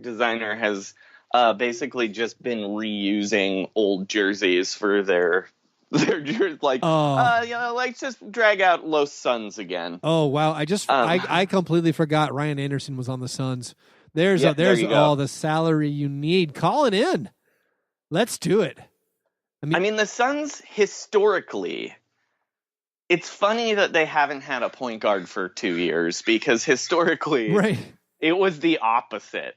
designer has basically just been reusing old jerseys for their jerseys. Like, let's just drag out Los Suns again. Oh wow! I completely forgot Ryan Anderson was on the Suns. There's there all the salary you need. Call it in. Let's do it. I mean, the Suns historically, it's funny that they haven't had a point guard for 2 years because historically, it was the opposite.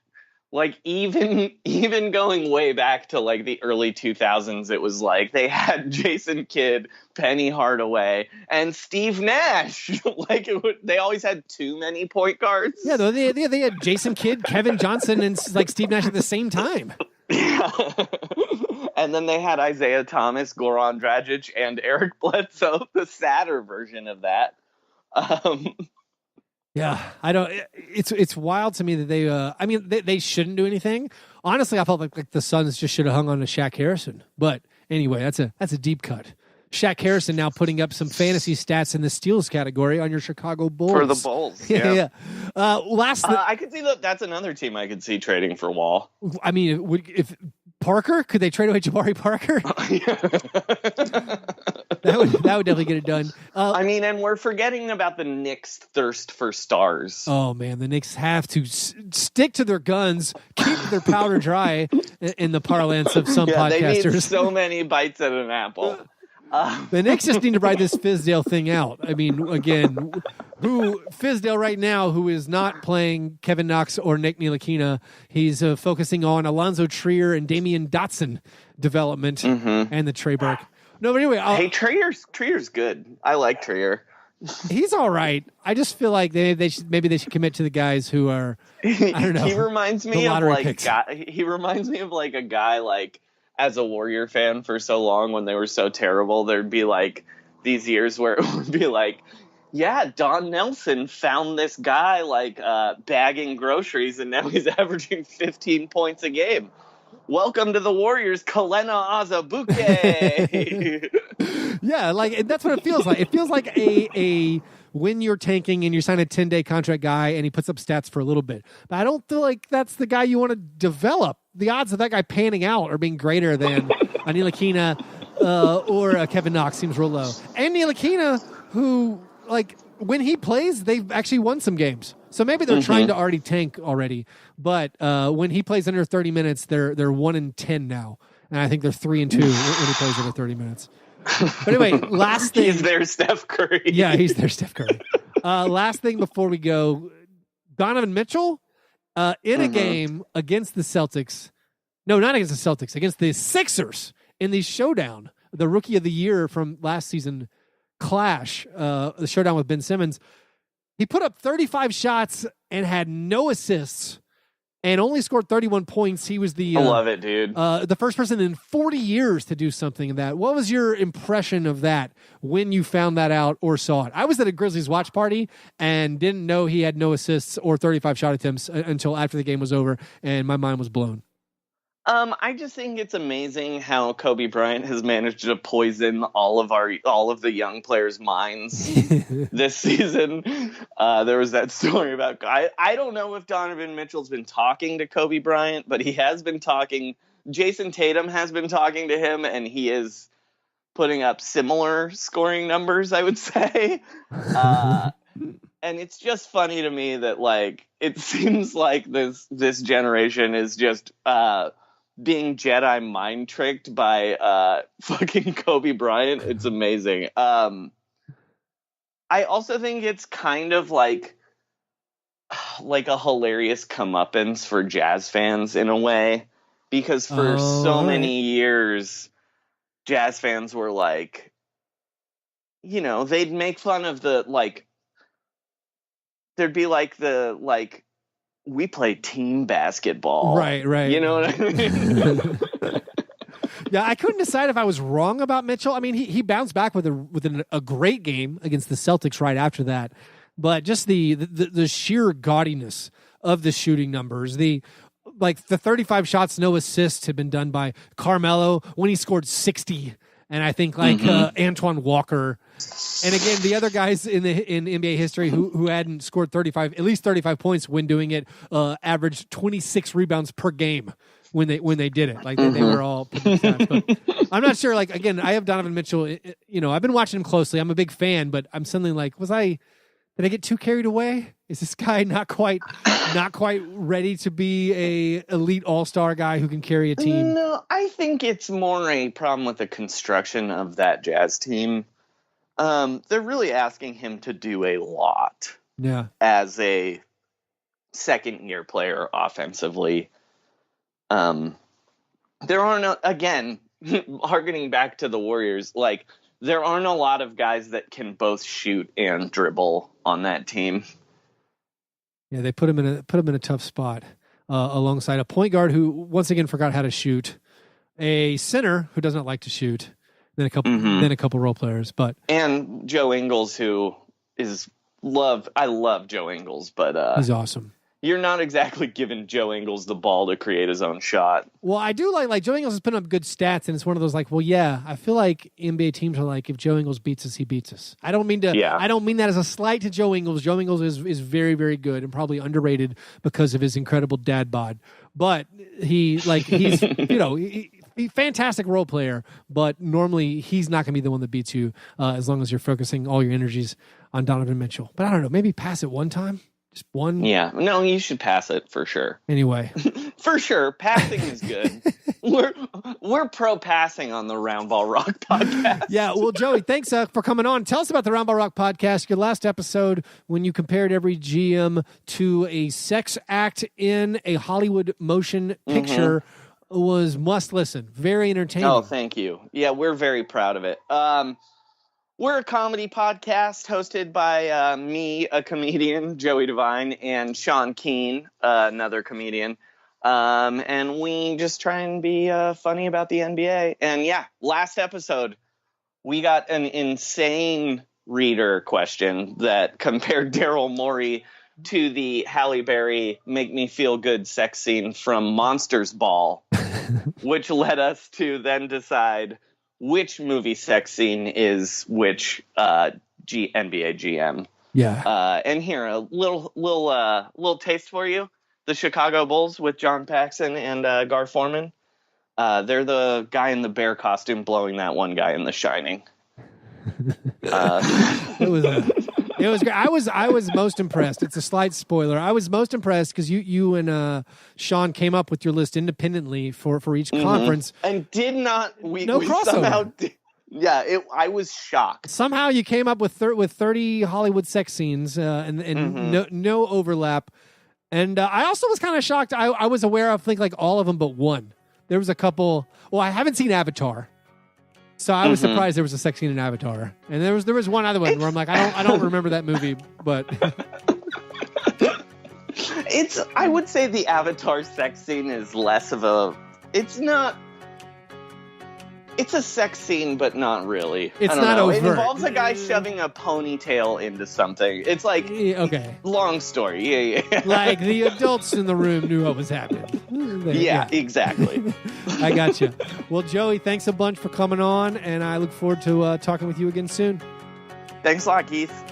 Like even going way back to like the early 2000s, it was like they had Jason Kidd, Penny Hardaway, and Steve Nash. Like they always had too many point guards. Yeah, they had Jason Kidd, Kevin Johnson, and like Steve Nash at the same time. Yeah. And then they had Isaiah Thomas, Goran Dragic, and Eric Bledsoe, the sadder version of that. Yeah, I don't. It's wild to me that they shouldn't do anything. Honestly, I felt like the Suns just should have hung on to Shaq Harrison. But anyway, that's a deep cut. Shaq Harrison now putting up some fantasy stats in the steals category on your Chicago Bulls. For the Bulls, yeah. I could see that's another team I could see trading for Wall. I mean, if Parker, could they trade away Jabari Parker? That would definitely get it done. I mean, and we're forgetting about the Knicks' thirst for stars. Oh man, the Knicks have to stick to their guns, keep their powder dry, in the parlance of some podcasters. They need so many bites at an apple. The Knicks just need to ride this Fizdale thing out. I mean, again, Fizdale right now, who is not playing Kevin Knox or Nick Ntilikina, he's focusing on Alonzo Trier and Damian Dotson development and the Trey Burke. No, but anyway, hey, Trier's good. I like Trier. He's all right. I just feel like they should commit to the guys who are. I don't know. He reminds me of like a guy like. As a Warrior fan for so long, when they were so terrible, there'd be like these years where it would be like, yeah, Don Nelson found this guy like bagging groceries, and now he's averaging 15 points a game. Welcome to the Warriors, Kalena Azubuike. Yeah, like that's what it feels like. It feels like a when you're tanking and you sign a 10-day contract guy and he puts up stats for a little bit. But I don't feel like that's the guy you want to develop. The odds of that guy panning out or being greater than a Ntilikina or a Kevin Knox seems real low. And Ntilikina, who, like, when he plays, they've actually won some games. So maybe they're trying to already tank already. But when he plays under 30 minutes, they're 1-10 now. And I think they're 3-2 when he plays over 30 minutes. But anyway, last thing. He's their Steph Curry. Yeah, he's their Steph Curry. Last thing before we go, Donovan Mitchell in a game against the Celtics. No, not against the Celtics, against the Sixers in the showdown, the Rookie of the Year from last season clash, the showdown with Ben Simmons. He put up 35 shots and had no assists and only scored 31 points. He was I love it, dude. The first person in 40 years to do something in that. What was your impression of that when you found that out or saw it? I was at a Grizzlies watch party and didn't know he had no assists or 35 shot attempts until after the game was over, and my mind was blown. I just think it's amazing how Kobe Bryant has managed to poison all of the young players' minds this season. There was that story about I don't know if Donovan Mitchell's been talking to Kobe Bryant, but he has been talking. Jason Tatum has been talking to him, and he is putting up similar scoring numbers, I would say. And it's just funny to me that like it seems like this generation is just being Jedi mind tricked by fucking Kobe Bryant. It's amazing. I also think it's kind of like a hilarious comeuppance for Jazz fans in a way, because for so many years, Jazz fans were like, you know, they'd make fun of there'd be like we play team basketball. Right. You know what I mean? Yeah, I couldn't decide if I was wrong about Mitchell. I mean, he bounced back with a great game against the Celtics right after that. But just the sheer gaudiness of the shooting numbers, the 35 shots, no assists had been done by Carmelo when he scored 60. And I think Antoine Walker And again, the other guys in NBA history who hadn't scored at least 35 points when doing it, averaged 26 rebounds per game when they did it. Like they were all putting stats. But I'm not sure. Like again, I have Donovan Mitchell. You know, I've been watching him closely. I'm a big fan, but I'm suddenly like, did I get too carried away? Is this guy not quite ready to be a elite all-star guy who can carry a team? No, I think it's more a problem with the construction of that Jazz team. They're really asking him to do a lot. Yeah. As a second-year player offensively. There are no, again, harkening back to the Warriors, like there aren't a lot of guys that can both shoot and dribble on that team. Yeah, they put him in a tough spot alongside a point guard who once again forgot how to shoot, a center who does not like to shoot, then a couple role players, and Joe Ingles, who I love Joe Ingles, but he's awesome. You're not exactly giving Joe Ingles the ball to create his own shot. Well, I do like Joe Ingles is putting up good stats, and it's one of those like, well, yeah, I feel like NBA teams are like, if Joe Ingles beats us, he beats us. I don't mean that as a slight to Joe Ingles. Joe Ingles is very, very good and probably underrated because of his incredible dad bod. But he's fantastic role player, but normally he's not going to be the one that beats you as long as you're focusing all your energies on Donovan Mitchell. But I don't know, maybe pass it one time. Just one. Yeah, no, you should pass it for sure. Anyway, for sure, passing is good. we're pro passing on the Roundball Rock podcast. Yeah, well, Joey, thanks for coming on. Tell us about the Roundball Rock podcast. Your last episode when you compared every GM to a sex act in a Hollywood motion picture was must listen. Very entertaining. Oh, thank you. Yeah, we're very proud of it. We're a comedy podcast hosted by me, a comedian, Joey Devine, and Sean Keane, another comedian. And we just try and be funny about the NBA. And yeah, last episode, we got an insane reader question that compared Daryl Morey to the Halle Berry Make Me Feel Good sex scene from Monsters Ball, which led us to then decide which movie sex scene is which NBA GM. Yeah. And here, a little taste for you. The Chicago Bulls with John Paxson and Gar Forman. They're the guy in the bear costume blowing that one guy in The Shining. It was great. I was most impressed. It's a slight spoiler. I was most impressed because you and Sean came up with your list independently for each conference and did not no crossover. I was shocked. Somehow you came up with 30 Hollywood sex scenes and no overlap. And I also was kind of shocked. I was aware of like all of them but one. There was a couple. Well, I haven't seen Avatar. So I was surprised there was a sex scene in Avatar, and there was one other one where I'm like, I don't remember that movie, but I would say the Avatar sex scene is less of it's a sex scene, but not really. It's not overt. It involves a guy shoving a ponytail into something. It's like, okay, long story. Yeah. Like the adults in the room knew what was happening. Yeah, exactly. I got you. Well, Joey, thanks a bunch for coming on, and I look forward to talking with you again soon. Thanks a lot, Keith.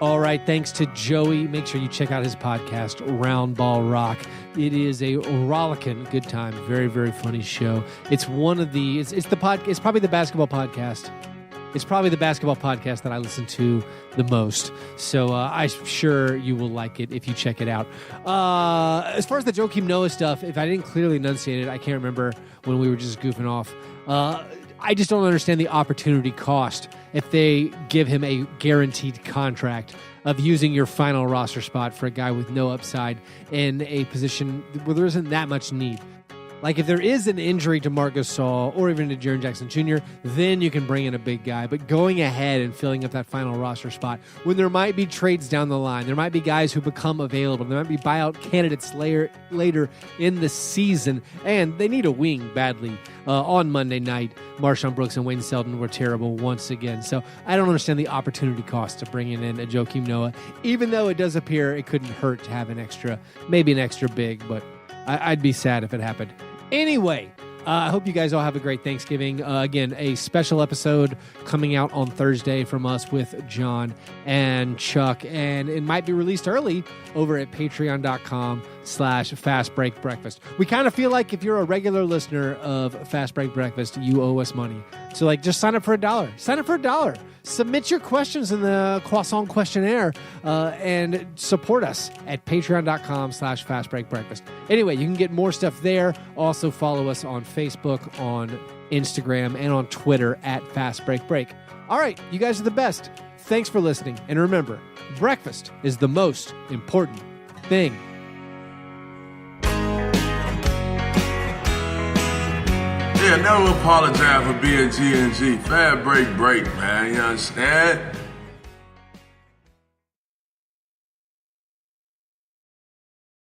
All right, thanks to Joey. Make sure you check out his podcast, Roundball Rock. It is a rollicking good time, very, very funny show. It's one of the it's probably the basketball podcast. It's probably the basketball podcast that I listen to the most. So I'm sure you will like it if you check it out. As far as the Joakim Noah stuff, if I didn't clearly enunciate it, I can't remember when we were just goofing off. I just don't understand the opportunity cost if they give him a guaranteed contract of using your final roster spot for a guy with no upside in a position where there isn't that much need. Like if there is an injury to Marc Gasol or even to Jaren Jackson Jr., then you can bring in a big guy. But going ahead and filling up that final roster spot when there might be trades down the line, there might be guys who become available, there might be buyout candidates later in the season, and they need a wing badly. On Monday night, Marshawn Brooks and Wayne Selden were terrible once again. So I don't understand the opportunity cost of bringing in a Joakim Noah, even though it does appear it couldn't hurt to have maybe an extra big, but I'd be sad if it happened. Anyway, I hope you guys all have a great Thanksgiving. Again, a special episode coming out on Thursday from us with John and Chuck, and it might be released early over at patreon.com/fastbreakbreakfast. We kind of feel like if you're a regular listener of Fast Break Breakfast, you owe us money. So just sign up for $1. Sign up for $1. Submit your questions in the Croissant questionnaire and support us at patreon.com/fastbreakbreakfast. Anyway, you can get more stuff there. Also follow us on Facebook, on Instagram, and on Twitter at FastBreakBreak. All right, you guys are the best. Thanks for listening. And remember, breakfast is the most important thing. Yeah, never apologize for being G&G. Fast break, man. You understand?